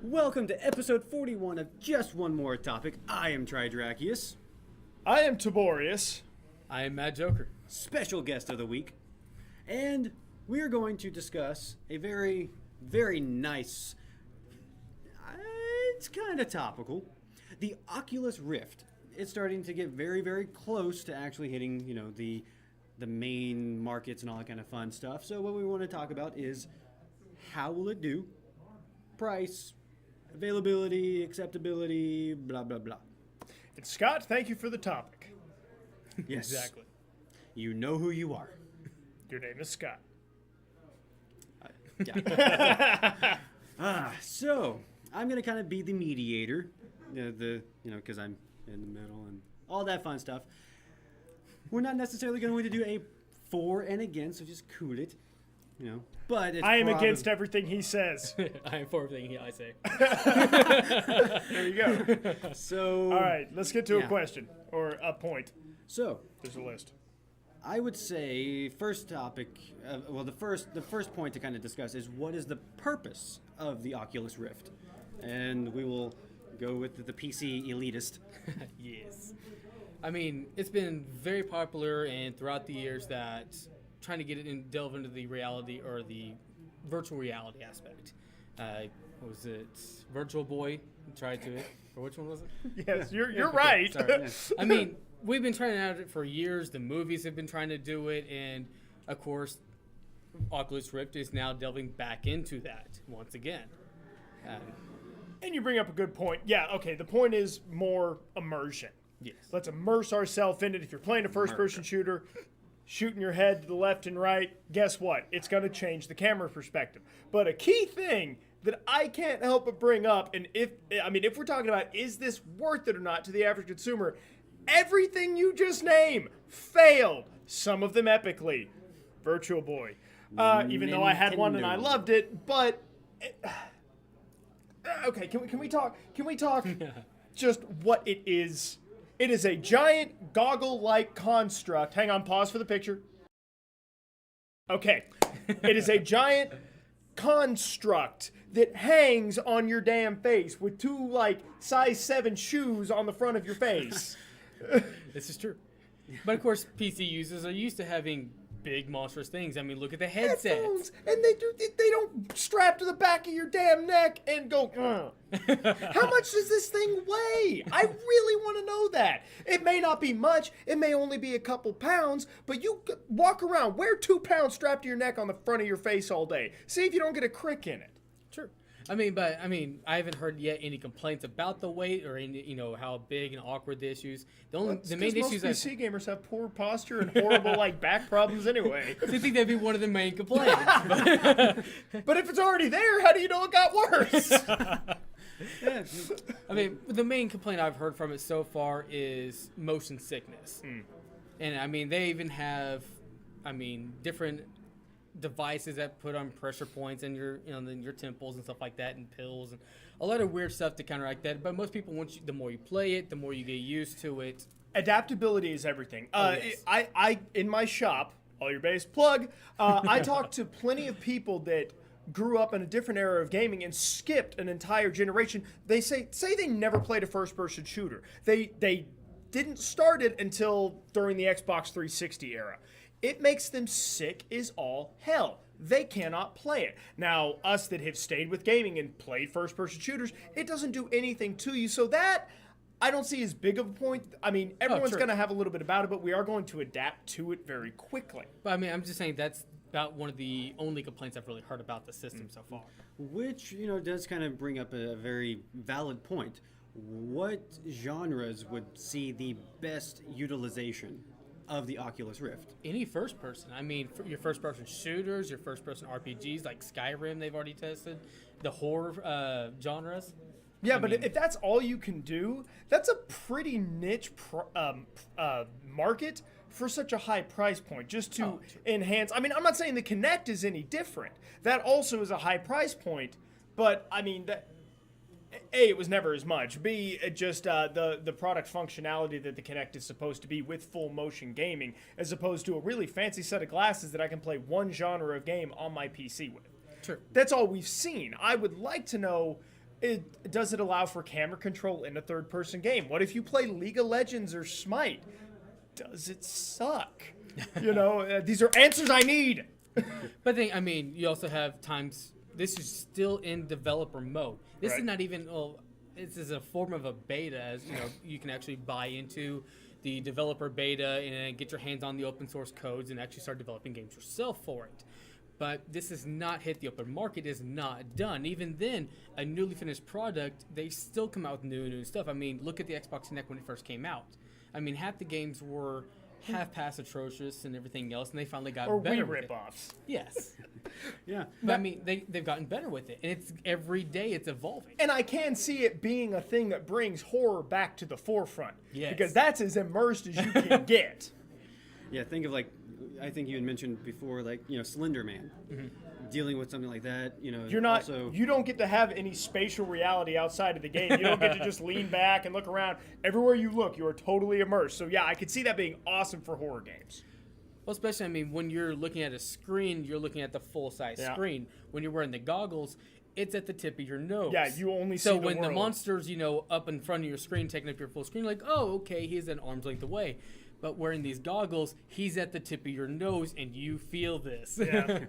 Welcome to episode 41 of Just One More Topic. I am Tridrachius, I am Tiborius. I am Mad Joker. special guest of the week, and we are going to discuss a very, very nice, it's kind of topical, the Oculus Rift. It's starting to get very, very close to actually hitting, the main markets and all that kind of fun stuff. So what we want to talk about is how will it do, price, availability, acceptability, blah, blah, blah. And Scott, thank you for the topic. Yes. Exactly. You know who you are. Your name is Scott. Yeah. So I'm going to kind of be the mediator, because I'm in the middle and all that fun stuff. We're not necessarily going to do a for and against, so just cool it, But it's I am against everything he says. I am for everything I say. There you go. So All right, let's get to Yeah. a question or a point. So There's a list. I would say first topic, the first point to kind of discuss is what is the purpose of the Oculus Rift, and we will go with the PC elitist. Yes. I mean, it's been very popular, and throughout the years that trying to get it and delve into the reality or the virtual reality aspect. What was it? Virtual Boy tried to it, or which one was it? Yes, you're right. Sorry, yeah. I mean, we've been trying out it for years. The movies have been trying to do it, and of course, Oculus Rift is now delving back into that once again. And you bring up a good point. Yeah, okay, the point is more immersion. Yes. Let's immerse ourselves in it. If you're playing a first-person shooter, shooting your head to the left and right, guess what? It's going to change the camera perspective. But a key thing that I can't help but bring up, and if we're talking about is this worth it or not to the average consumer, everything you just named failed. Some of them epically. Virtual Boy. Even though I had one and I Nintendo. loved it, but okay, can we talk just what it is? It is a giant goggle-like construct. Hang on, pause for the picture. Okay. It is a giant construct that hangs on your damn face with two, size 7 shoes on the front of your face. This is true. But of course, PC users are used to having big monstrous things. I mean, look at the headsets. Headphones, and they don't strap to the back of your damn neck and go, How much does this thing weigh? I really want to know that. It may not be much. It may only be a couple pounds, but you walk around, wear 2 pounds strapped to your neck on the front of your face all day. See if you don't get a crick in it. True. I I haven't heard yet any complaints about the weight or any, how big and awkward the issues. The main issues most PC gamers have poor posture and horrible back problems anyway. I think that'd be one of the main complaints. But if it's already there, how do you know it got worse? The main complaint I've heard from it so far is motion sickness. And they even have, different devices that put on pressure points in your, in your temples and stuff like that, and pills and a lot of weird stuff to counteract that. But most people, the more you play it, the more you get used to it. Adaptability is everything. Yes. I in my shop, all your base plug. I talk to plenty of people that grew up in a different era of gaming and skipped an entire generation. They say they never played a first-person shooter. They didn't start it until during the Xbox 360 era. It makes them sick as all hell. They cannot play it. Now, us that have stayed with gaming and played first-person shooters, it doesn't do anything to you. So that, I don't see as big of a point. Everyone's true. going to have a little bit about it, but we are going to adapt to it very quickly. But I'm just saying that's about one of the only complaints I've really heard about the system so far. Which, does kind of bring up a very valid point. What genres would see the best utilization of the Oculus Rift? Any first person. For your first person shooters, your first person RPGs like Skyrim, they've already tested. The horror genres. Yeah, but if that's all you can do, that's a pretty niche market for such a high price point, just to enhance. I'm not saying the Kinect is any different. That also is a high price point, but that A, it was never as much. B, it just the product functionality that the Kinect is supposed to be with full motion gaming, as opposed to a really fancy set of glasses that I can play one genre of game on my PC with. Sure. That's all we've seen. I would like to know Does it allow for camera control in a third-person game? What if you play League of Legends or Smite? Does it suck? These are answers I need. But you also have times. This is still in developer mode. This is not even. Well, this is a form of a beta, as you can actually buy into the developer beta and get your hands on the open source codes and actually start developing games yourself for it. But this has not hit the open market, is not done. Even then, a newly finished product, they still come out with new stuff. Look at the Xbox Kinect when it first came out. Half the games were half-past atrocious and everything else, and they finally got better with it. Or rip-offs. Yes. Yeah. But they've gotten better with it, and it's every day it's evolving. And I can see it being a thing that brings horror back to the forefront. Yes. Because that's as immersed as you can get. Yeah, think of I think you had mentioned before, Slender Man, dealing with something like that. You're not. You don't get to have any spatial reality outside of the game. You don't get to just lean back and look around. Everywhere you look, you are totally immersed. So yeah, I could see that being awesome for horror games. Well, especially when you're looking at a screen, you're looking at the full size screen. When you're wearing the goggles, it's at the tip of your nose. Yeah, you only see so the when world. The monster's up in front of your screen, taking up your full screen, okay, he's an arm's length away. But wearing these goggles, he's at the tip of your nose, and you feel this. Yeah.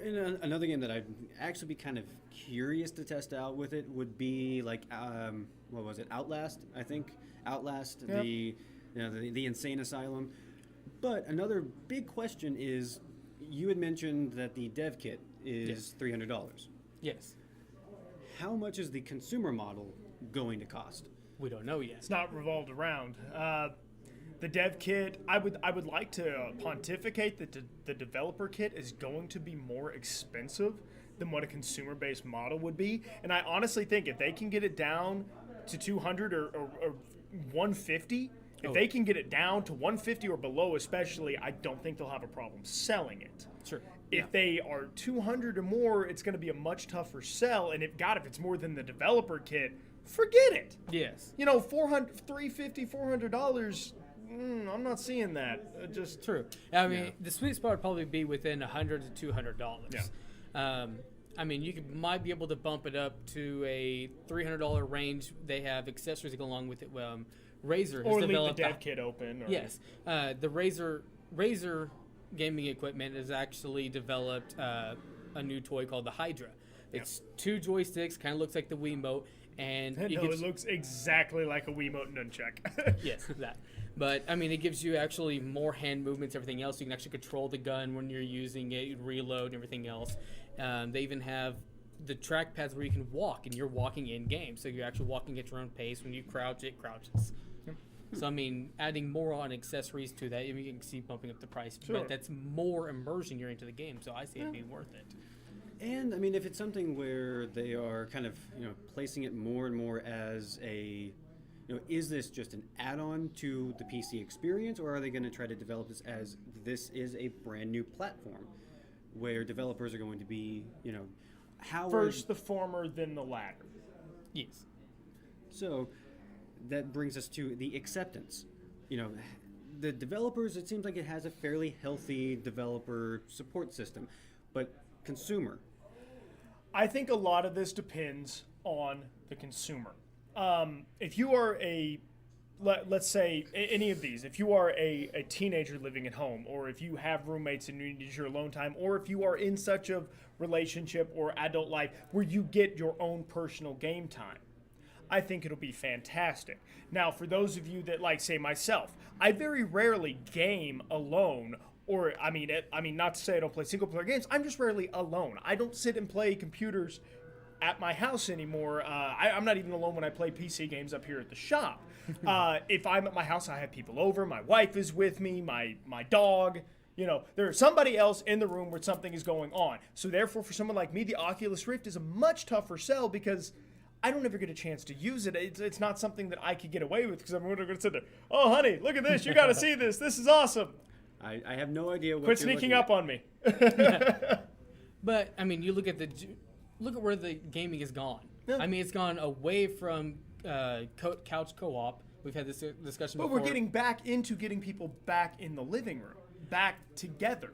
And another game that I'd actually be kind of curious to test out with it would be what was it? Outlast, I think. Outlast, Yep. the insane asylum. But another big question is, you had mentioned that the dev kit is $300. Yes. How much is the consumer model going to cost? We don't know yet. It's not revolved around. The dev kit, I would like to pontificate that the developer kit is going to be more expensive than what a consumer-based model would be. And I honestly think if they can get it down to 200 or 150, if they can get it down to 150 or below especially, I don't think they'll have a problem selling it. Sure. If they are 200 or more, it's going to be a much tougher sell. And if it's more than the developer kit, forget it. Yes. $350, $400. I'm not seeing that. Just true. The sweet spot would probably be within $100 to $200. Yeah. You might be able to bump it up to a $300 range. They have accessories that go along with it. Razer has or leave the developed dev kit open. Or, yes. The Razer gaming equipment has actually developed a new toy called the Hydra. It's 2 joysticks, kind of looks like the Wiimote, and it looks exactly like a Wiimote nunchuck. Yes, that. But it gives you actually more hand movements, everything else. You can actually control the gun when you're using it, reload, and everything else. They even have the trackpads where you can walk, and you're walking in game, so you're actually walking at your own pace. When you crouch, it crouches. Yep. So adding more on accessories to that, you can see bumping up the price. Sure. But that's more immersion you're into the game, so I see it being worth it. And if it's something where they are kind of placing it more and more as a is this just an add-on to the PC experience, or are they going to try to develop this as this is a brand new platform where developers are going to be first the former, then the latter. Yes. So that brings us to the acceptance. The developers, it seems like it has a fairly healthy developer support system, but consumer. I think a lot of this depends on the consumer. If you are let's say any of these, if you are a teenager living at home, or if you have roommates and you need your alone time, or if you are in such a relationship or adult life where you get your own personal game time, I think it'll be fantastic. Now, for those of you that say myself, I very rarely game alone. Or, not to say I don't play single-player games. I'm just rarely alone. I don't sit and play computers at my house anymore. I'm not even alone when I play PC games up here at the shop. If I'm at my house, I have people over. My wife is with me, my dog. There's somebody else in the room where something is going on. So therefore, for someone like me, the Oculus Rift is a much tougher sell because I don't ever get a chance to use it. It's not something that I could get away with because I'm going to sit there. Oh, honey, look at this. You got to see this. This is awesome. I have no idea what Quit sneaking up on me. But you look at where the gaming has gone. Yeah. It's gone away from couch co-op. We've had this discussion But before. we're getting back into getting people back in the living room, back together.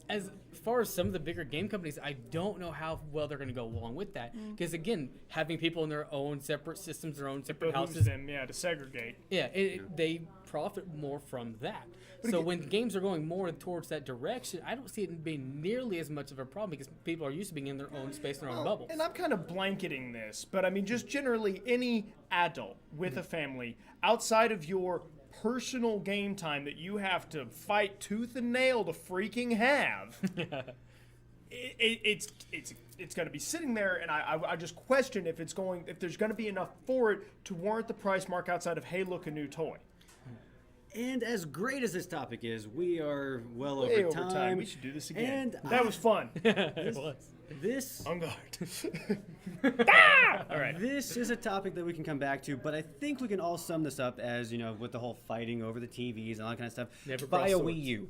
as far as some of the bigger game companies, I don't know how well they're going to go along with that. Because again, having people in their own separate systems, their own separate houses, them, to segregate. yeah, they profit more from that. So when games are going more towards that direction, I don't see it being nearly as much of a problem because people are used to being in their own space, their own bubbles. And I'm kind of blanketing this, but I mean, just generally any adult with a family outside of your personal game time that you have to fight tooth and nail to freaking have. It's going to be sitting there, and I just question if there's going to be enough for it to warrant the price mark outside of, hey, look, a new toy. And as great as this topic is, we are well Way over time. We should do this again. And that was fun. It was. This On guard. All right. This is a topic that we can come back to, but I think we can all sum this up as, with the whole fighting over the TVs and all that kind of stuff. Never Buy cross a swords. Wii U.